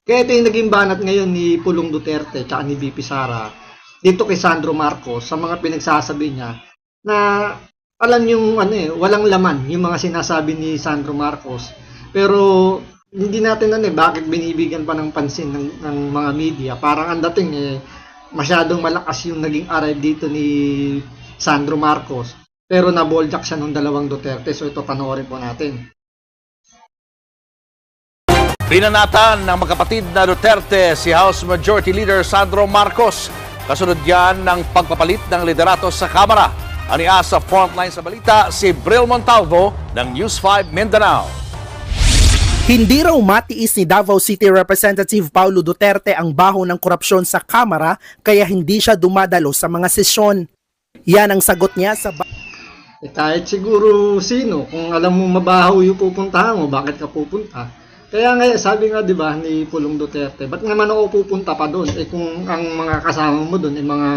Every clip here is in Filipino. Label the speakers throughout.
Speaker 1: Kaya ito yung naging banat ngayon ni Pulong Duterte at ni VP Sara dito kay Sandro Marcos sa mga pinagsasabi niya na alam yung walang laman yung mga sinasabi ni Sandro Marcos. Pero hindi natin bakit binibigyan pa ng pansin ng mga media. Parang ang dating masyadong malakas yung naging arrive dito ni Sandro Marcos. Pero naboldyak siya nung dalawang Duterte. So ito panoorin po natin.
Speaker 2: Pinanatan ng magkapatid na Duterte si House Majority Leader Sandro Marcos. Kasunod yan ng pagpapalit ng liderato sa Kamara. Ania sa frontline sa balita si Bril Montalvo ng News 5 Mindanao.
Speaker 3: Hindi raw matiis ni Davao City Representative Paulo Duterte ang baho ng korupsyon sa Kamara kaya hindi siya dumadalo sa mga sesyon. Yan ang sagot niya sa
Speaker 1: kahit siguro sino, kung alam mo mabaho yung pupuntahan mo, bakit ka pupunta? Kaya nga, sabi nga 'di ba ni Pulong Duterte, ba't naman ako pupunta pa doon? Kung ang mga kasama mo doon mga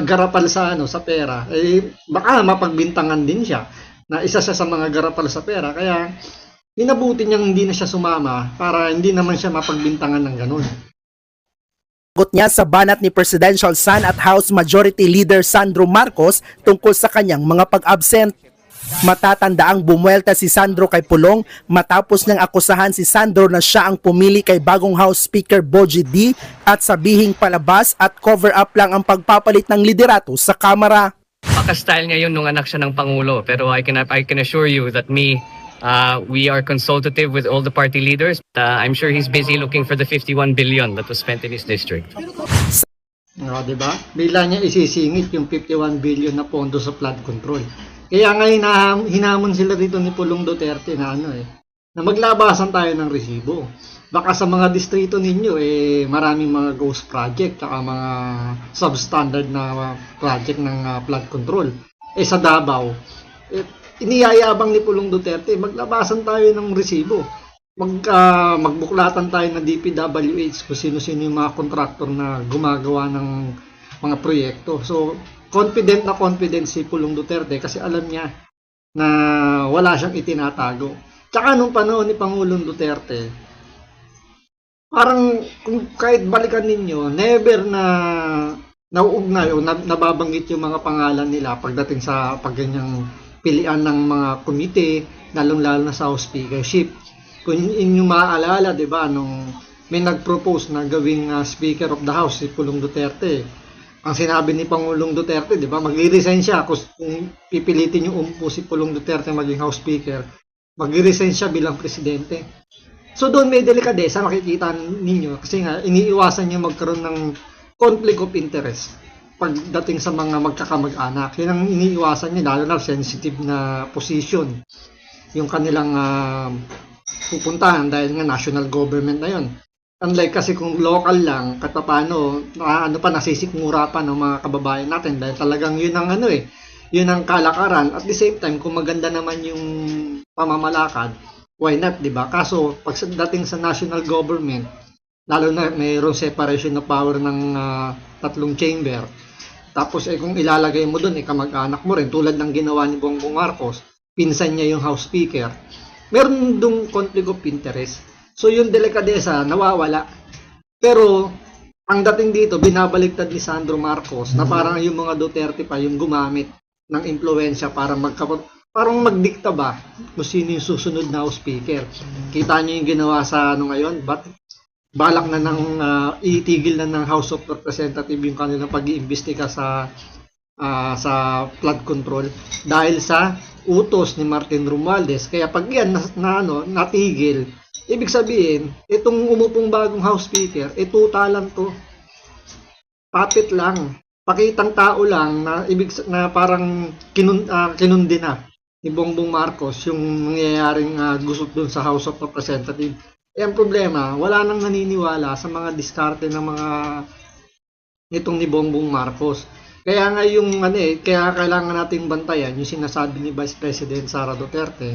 Speaker 1: garapal sa sa pera, baka mapagbintangan din siya na isa siya sa mga garapal sa pera. Kaya minabuti niyang hindi na siya sumama para hindi naman siya mapagbintangan ng ganun.
Speaker 3: sagot niya sa banat ni Presidential Son at House Majority Leader Sandro Marcos tungkol sa kanyang mga pag-absent. Matatandaang bumuelta si Sandro kay Pulong matapos niyang akusahan si Sandro na siya ang pumili kay bagong House Speaker Bogie D at sabihing palabas at cover up lang ang pagpapalit ng liderato sa Kamara.
Speaker 4: Paka-style ngayon nung anak siya ng Pangulo, pero I can assure you that we are consultative with all the party leaders. I'm sure he's busy looking for the 51 billion that was spent in his district.
Speaker 1: Diba? Bila niya isisingit yung 51 billion na pondo sa flood control. Kaya nga hinamon sila dito ni Pulong Duterte na na maglabasan tayo ng resibo. Baka sa mga distrito ninyo maraming mga ghost project at mga substandard na project ng flood control. Sa Davao, iniyayabang ni Pulong Duterte, maglabasan tayo ng resibo. Magbuklatan tayo ng DPWH kung sino-sino yung mga kontraktor na gumagawa ng mga proyekto. So, confident si Pulong Duterte kasi alam niya na wala siyang itinatago. Tsaka nung panahon ni Pangulong Duterte, parang kung kahit balikan ninyo, never na nauugnay o nababanggit yung mga pangalan nila pagdating sa pagganyang pilian ng mga komite, lalong-lalo na sa House Speakership. Kung inyong maaalala, di ba, nung may nag-propose na gawing Speaker of the House si Pulong Duterte, ang sinabi ni Pangulong Duterte, di ba, mag-resign siya kung pipilitin yung si Pulong Duterte maging House Speaker, mag-resign siya bilang presidente. So doon may delikadesa makikita ninyo kasi nga iniiwasan niya magkaroon ng conflict of interest pagdating sa mga magkakamag-anak. Yun ang iniiwasan niya, lalo na sensitive na position yung kanilang pupuntahan dahil nga national government na yun. Unlike kasi kung local lang, kahit paano, nasisikmura pa ng mga kababayan natin dahil talagang yun ang yun ang kalakaran. At the same time, kung maganda naman yung pamamalakad, why not, di ba? Kaso, pagdating sa national government, lalo na mayroong separation of power ng tatlong chamber, tapos kung ilalagay mo doon, kamag-anak mo rin, tulad ng ginawa ni Bongbong Marcos, pinsan niya yung House Speaker, meron dong conflict of interest. So yung delikadesa nawawala. Pero ang dating dito binabaliktad ni Sandro Marcos na parang yung mga Duterte pa yung gumamit ng impluwensya para parang magdikta ba kung sino yung susunod na House Speaker. Kita niyo yung ginawa sa ngayon, balak na ng itigil na ng House of Representatives yung kanilang pag-iimbestiga sa flood control dahil sa utos ni Martin Romualdez. Kaya pag yan natigil, ibig sabihin, itong umupong bagong House Speaker, tuta lang to. Puppet lang. Pakitang tao lang na parang kinundi na ni Bongbong Marcos yung nangyayaring gusot doon sa House of Representatives. Ang problema, wala nang naniniwala sa mga diskarte ng mga nitong ni Bongbong Marcos. Kaya nga kaya kailangan nating bantayan yung sinasabi ni Vice President Sara Duterte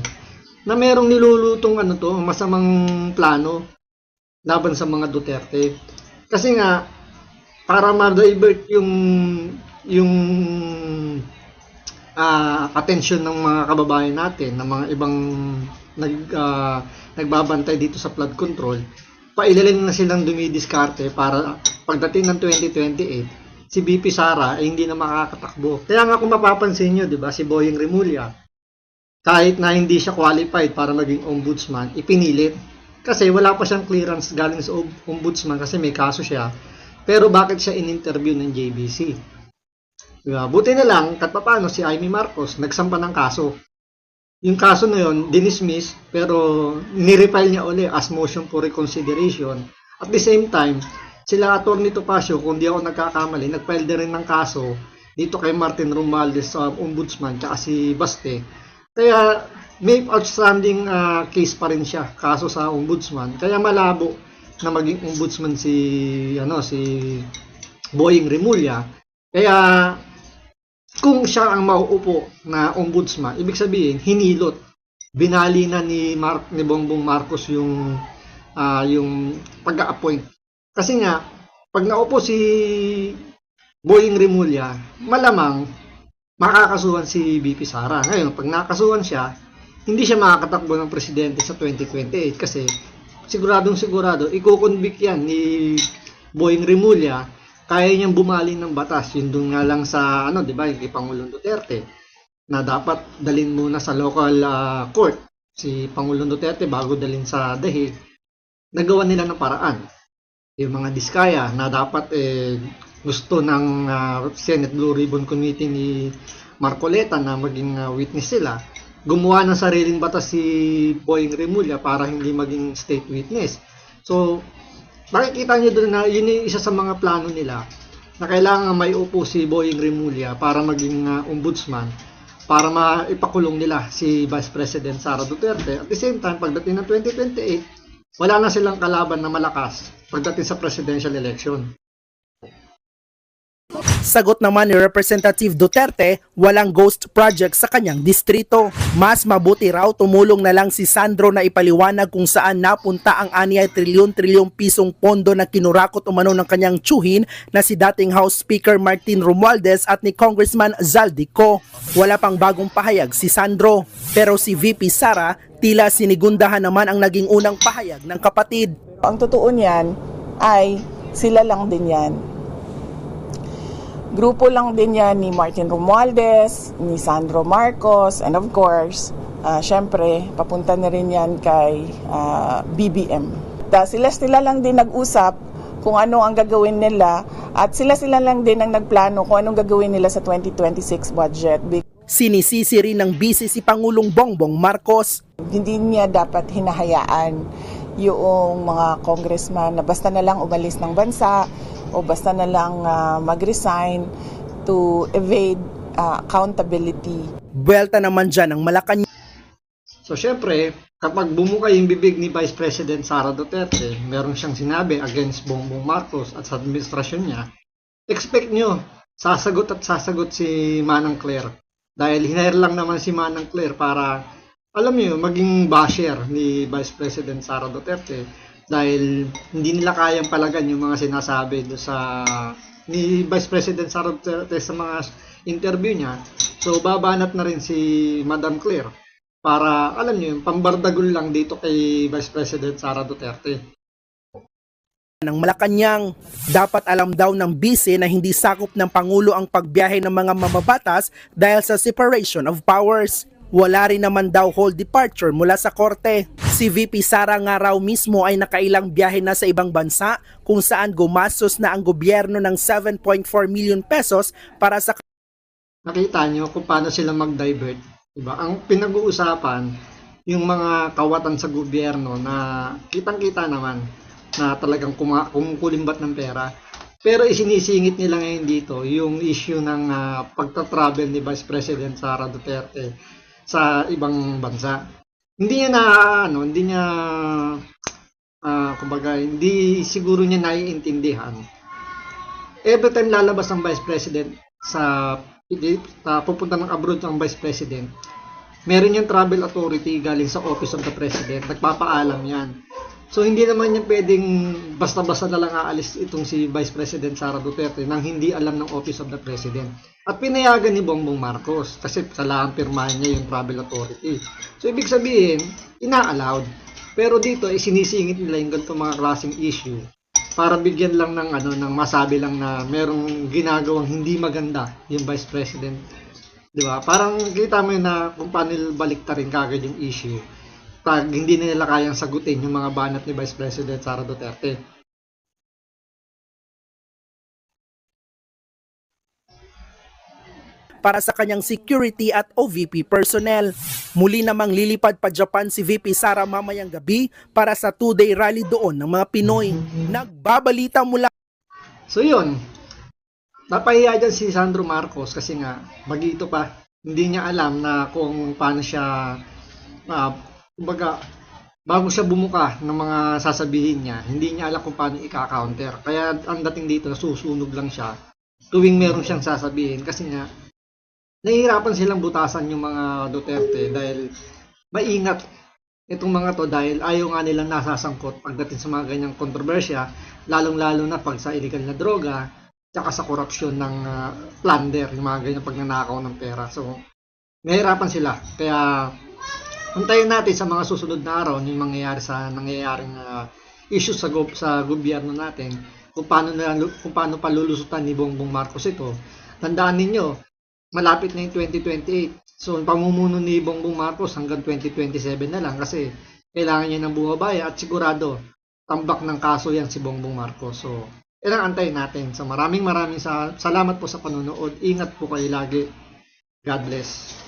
Speaker 1: na merong nilulutong masamang plano laban sa mga Duterte. Kasi nga para ma-divert yung atensyon ng mga kababayan natin, ng mga ibang nagbabantay dito sa flood control, pailalim na silang dumidiskarte para pagdating ng 2028, si VP Sara ay hindi na makakatakbo. Kaya nga kung mapapansin nyo, di ba, si Boyeng Remulla, kahit na hindi siya qualified para maging ombudsman, ipinilit. Kasi wala pa siyang clearance galing sa ombudsman kasi may kaso siya. Pero bakit siya in-interview ng JBC? Diba? Buti na lang, kahit paano si Amy Marcos nagsampa ng kaso. Yung kaso na yun, dinismiss, pero nirefile niya uli as motion for reconsideration. At the same time, sila Atty. Topacio, kung di ako nagkakamali, nagfile din rin ng kaso dito kay Martin Romualdez sa ombudsman, tsaka si Baste. Kaya may outstanding case pa rin siya, kaso sa ombudsman. Kaya malabo na maging ombudsman si Boyeng Remulla. Kaya kung siya ang mauupo na ombudsman, ibig sabihin hinilot, binali na ni Bongbong Marcos yung pag-a-appoint. Kasi nga pag naupo si Boyeng Remulla, malamang makakasuhan si VP Sara. Ngayon, pag nakasuhan siya, hindi siya makakatakbo ng presidente sa 2028 kasi sigurado iko-convict yan ni Boyeng Remulla. Kaya niyang bumali ng batas. Yun doon nga lang sa, di ba, yung kay Pangulong Duterte, na dapat dalhin muna sa local court si Pangulong Duterte bago dalhin sa The Hague. Nagawa nila ng paraan. Yung mga diskaya na dapat gusto ng Senate Blue Ribbon Committee ni Marcoleta na maging witness sila, gumawa ng sariling batas si Boyeng Remulla para hindi maging state witness. So, makikita nyo doon na yun yung isa sa mga plano nila na kailangan may upo si Boyeng Remulla para maging ombudsman para maipakulong nila si Vice President Sara Duterte. At the same time, pagdating ng 2028, wala na silang kalaban na malakas pagdating sa presidential election.
Speaker 3: Sagot naman ni Representative Duterte, walang ghost project sa kanyang distrito. Mas mabuti raw tumulong na lang si Sandro na ipaliwanag kung saan napunta ang 6 trilyon pisong pondo na kinurakot umano ng kanyang tsuhin na si dating House Speaker Martin Romualdez at ni Congressman Zaldico. Wala pang bagong pahayag si Sandro. Pero si VP Sara, tila sinigundahan naman ang naging unang pahayag ng kapatid.
Speaker 5: Ang totoo niyan ay sila lang din yan. Grupo lang din yan ni Martin Romualdez, ni Sandro Marcos, and of course, syempre, papunta na rin yan kay BBM. Sila lang din nag-usap kung ano ang gagawin nila at sila lang din ang nagplano kung anong gagawin nila sa 2026 budget.
Speaker 3: Sinisisi rin ng busy si Pangulong Bongbong Marcos.
Speaker 5: Hindi niya dapat hinahayaan yung mga congressman na basta na lang umalis ng bansa o basta na lang mag-resign to evade accountability.
Speaker 3: Buwelta naman dyan ang Malacanang.
Speaker 1: So syempre, kapag bumuka yung bibig ni Vice President Sara Duterte, meron siyang sinabi against Bongbong Marcos at sa administrasyon niya, expect nyo, sasagot si Manang Claire. Dahil hinahir lang naman si Manang Claire para, alam niyo, maging basher ni Vice President Sara Duterte. Dahil hindi nila kayang palagan yung mga sinasabi do sa ni Vice President Sara Duterte sa mga interview niya. So babanat na rin si Madam Claire para, alam niyo, pambardagol lang dito kay Vice President Sara Duterte.
Speaker 3: Ng Malacanang, dapat alam daw ng bise na hindi sakop ng Pangulo ang pagbiyahe ng mga mamabatas dahil sa separation of powers. Wala rin naman daw whole departure mula sa korte. Si VP Sara nga raw mismo ay nakailang biyahe na sa ibang bansa kung saan gumastos na ang gobyerno ng 7.4 million pesos para sa...
Speaker 1: Nakita nyo kung paano sila mag-divert. Diba? Ang pinag-uusapan, yung mga kawatan sa gobyerno na kitang-kita naman na talagang kumukulimbat ng pera. Pero isinisingit nila ngayon dito yung issue ng pagta-travel ni Vice President Sara Duterte sa ibang bansa. Hindi siguro niya naiintindihan. Every time lalabas ang Vice President pupunta ng abroad ang Vice President, meron yung travel authority galing sa Office of the President, nagpapaalam yan. So hindi naman yan pwedeng basta-basta na lang aalis itong si Vice President Sara Duterte nang hindi alam ng Office of the President. At pinayagan ni Bongbong Marcos kasi kailangan pirmahan niya yung travel authority. So ibig sabihin, ina-allowed. Pero dito isinisingit nila yung ganito mga klaseng issue para bigyan lang ng ng masabi lang na merong ginagawang hindi maganda yung Vice President. 'Di ba? Parang kita mo yun na kung paano baliktarin kagad yung issue pag hindi na nila kayang sagutin yung mga banat ni Vice President Sara Duterte.
Speaker 3: Para sa kanyang security at OVP personnel. Muli namang lilipad pa Japan si VP Sara mamayang gabi para sa 2-day rally doon ng mga Pinoy. Nagbabalita mula
Speaker 1: So yun, napahiya dyan si Sandro Marcos kasi nga magito pa, hindi niya alam na kung paano siya kumbaga bago siya bumuka ng mga sasabihin niya, hindi niya alam kung paano i-counter. Kaya ang dating dito, nasusunog lang siya tuwing meron siyang sasabihin kasi nga nahihirapan silang butasan yung mga Duterte dahil maingat itong mga to dahil ayaw nga nilang nasasangkot pagdating sa mga ganyang kontrobersya, lalong-lalo na pag sa illegal na droga tsaka sa korupsyon ng plunder, yung mga ganyang pagnanakaw ng pera. So, nahihirapan sila. Kaya, antayin natin sa mga susunod na araw yung mangyayari sa nangyayaring issues sa gobyerno natin kung paano palulusutan ni Bongbong Marcos ito. Tandaan ninyo, malapit na yung 2028. So, ang pamumuno ni Bongbong Marcos hanggang 2027 na lang kasi kailangan niya ng bumabaya at sigurado tambak ng kaso yan si Bongbong Marcos. So, ilang antayin natin. So, maraming salamat po sa panonood. Ingat po kayo lagi. God bless.